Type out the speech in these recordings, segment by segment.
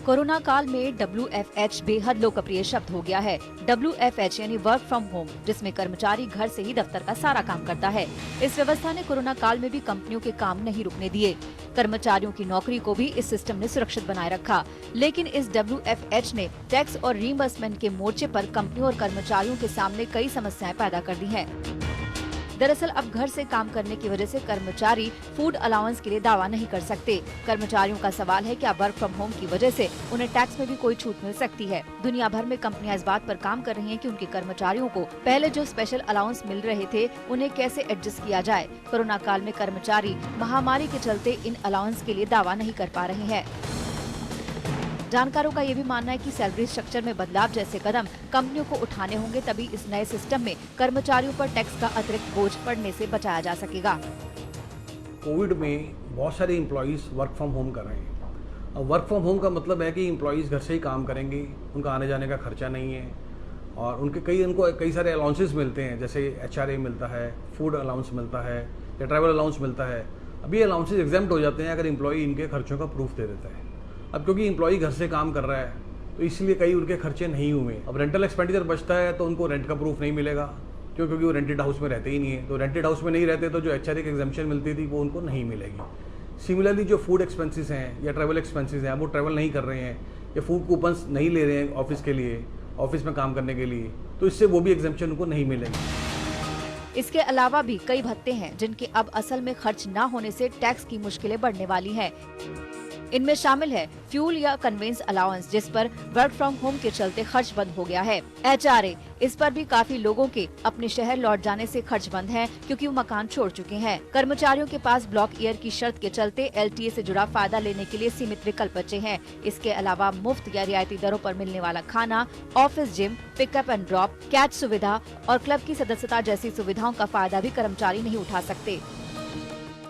Corona काल में WFH बेहद लोकप्रिय शब्द हो गया है। WFH यानी वर्क फ्रॉम होम, जिसमें कर्मचारी घर से ही दफ्तर का सारा काम करता है। इस व्यवस्था ने कोरोना काल में भी कंपनियों के काम नहीं रुकने दिए। कर्मचारियों की नौकरी को भी इस सिस्टम ने सुरक्षित बनाए रखा। लेकिन इस WFH ने टैक्स और रीइंबर्समेंट के मोर्चे पर कंपनियों और कर्मचारियों के सामने कई समस्याएं पैदा कर दी हैं। दरअसल अब घर से काम करने की वजह से कर्मचारी फूड अलाउंस के लिए दावा नहीं कर सकते। कर्मचारियों का सवाल है कि वर्क फ्रॉम होम की वजह से उन्हें टैक्स में भी कोई छूट मिल सकती है। दुनिया भर में कंपनियां इस बात पर काम कर रही हैं कि उनके कर्मचारियों को पहले जो स्पेशल अलाउंस मिल रहे थे उन्हें कैसे एडजस्ट किया जाए। कोरोना काल में कर्मचारी महामारी के चलते इन अलाउंस के लिए दावा नहीं कर पा रहे हैं। जानकारों का ये भी मानना है कि सैलरी स्ट्रक्चर में बदलाव जैसे कदम कंपनियों को उठाने होंगे, तभी इस नए सिस्टम में कर्मचारियों पर टैक्स का अतिरिक्त बोझ पड़ने से बचाया जा सकेगा। कोविड में बहुत सारे एम्प्लॉयज़ वर्क फ्रॉम होम कर रहे हैं। अब वर्क फ्रॉम होम का मतलब है कि एम्प्लॉयज़ घर से ही काम करेंगे, उनका आने जाने का खर्चा नहीं है और उनको कई सारे अलाउंसेस मिलते हैं, जैसे HRA मिलता है, फूड अलाउंस मिलता है या ट्रैवल अलाउंस मिलता है। अब ये अलाउंसेस एग्जेम्प्ट हो जाते हैं अगर एम्प्लॉय इनके खर्चों का प्रूफ दे देता है। अब क्योंकि एम्प्लॉय घर से काम कर रहा है तो इसलिए कई उनके खर्चे नहीं हुए। अब रेंटल एक्सपेंडिचर बचता है तो उनको रेंट का प्रूफ नहीं मिलेगा, क्योंकि वो रेंटेड हाउस में रहते ही नहीं है। तो रेंटेड हाउस में नहीं रहते तो जो HRA की एग्जेम्पशन मिलती थी वो उनको नहीं मिलेगी। सिमिलरली जो फूड एक्सपेंसेस हैं या ट्रैवल एक्सपेंसेस हैं, वो ट्रैवल नहीं कर रहे हैं या फूड कूपन्स नहीं ले रहे हैं ऑफिस के लिए, ऑफिस में काम करने के लिए, तो इससे वो भी एग्जेम्पशन उनको नहीं मिलेगी। इसके अलावा भी कई भत्ते हैं जिनके अब असल में खर्च न होने से टैक्स की मुश्किलें बढ़ने वाली हैं। इनमें शामिल है फ्यूल या कन्वेंस अलाउंस, जिस पर वर्क फ्रॉम होम के चलते खर्च बंद हो गया है। HRA, इस पर भी काफी लोगों के अपने शहर लौट जाने से खर्च बंद है, क्योंकि वो मकान छोड़ चुके हैं। कर्मचारियों के पास ब्लॉक ईयर की शर्त के चलते LTA से जुड़ा फायदा लेने के लिए सीमित विकल्प बचे हैं। इसके अलावा मुफ्त या रियायती दरों पर मिलने वाला खाना, office gym, pickup and drop, catch सुविधा और क्लब की सदस्यता जैसी सुविधाओं का फायदा भी कर्मचारी नहीं उठा सकते।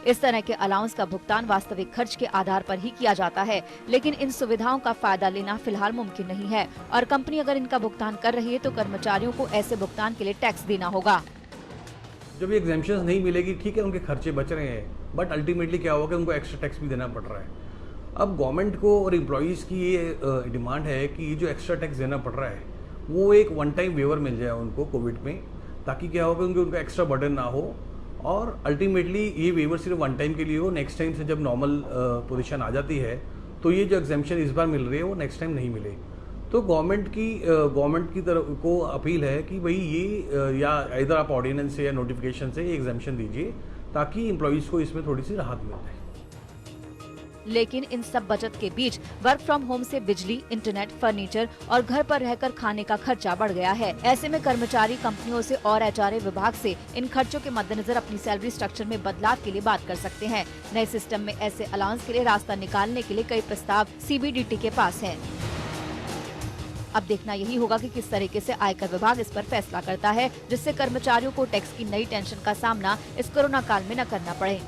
इस तरह के अलाउंस का भुगतान वास्तविक खर्च के आधार पर ही किया जाता है, लेकिन इन सुविधाओं का फायदा लेना फिलहाल मुमकिन नहीं है और कंपनी अगर इनका भुगतान कर रही है तो कर्मचारियों को ऐसे भुगतान के लिए टैक्स देना होगा। जब ये एग्जेम्पशंस नहीं मिलेगी, ठीक है, उनके खर्चे बच रहे हैं, बट अल्टीमेटली क्या होगा कि उनको एक्स्ट्रा टैक्स भी देना पड़ रहा है। अब गवर्नमेंट को और एम्प्लॉयज़ की ये डिमांड है कि ये जो एक्स्ट्रा टैक्स देना पड़ रहा है वो एक वन टाइम वेवर मिल जाए उनको कोविड में, ताकि क्या होगा उनका एक्स्ट्रा बर्डन ना हो और अल्टीमेटली ये वेवर सिर्फ वन टाइम के लिए हो। नेक्स्ट टाइम से जब नॉर्मल पोजीशन आ जाती है तो ये जो एग्जेम्पशन इस बार मिल रही है वो नेक्स्ट टाइम नहीं मिले। तो गवर्नमेंट की तरफ को अपील है कि भाई ये या इधर आप ऑर्डिनेंस से या नोटिफिकेशन से ये एग्जेम्पशन दीजिए, ताकि एम्प्लॉयज़ को इसमें थोड़ी सी राहत मिल जाए। लेकिन इन सब बचत के बीच वर्क फ्रॉम होम से बिजली, इंटरनेट, फर्नीचर और घर पर रहकर खाने का खर्चा बढ़ गया है। ऐसे में कर्मचारी कंपनियों से और HRA विभाग से इन खर्चों के मद्देनजर अपनी सैलरी स्ट्रक्चर में बदलाव के लिए बात कर सकते हैं। नए सिस्टम में ऐसे अलाउंस के लिए रास्ता निकालने के लिए कई प्रस्ताव CBDT के पास हैं। अब देखना यही होगा कि किस तरीके से आयकर विभाग इस पर फैसला करता है, जिससे कर्मचारियों को टैक्स की नई टेंशन का सामना इस कोरोना काल में न करना पड़े।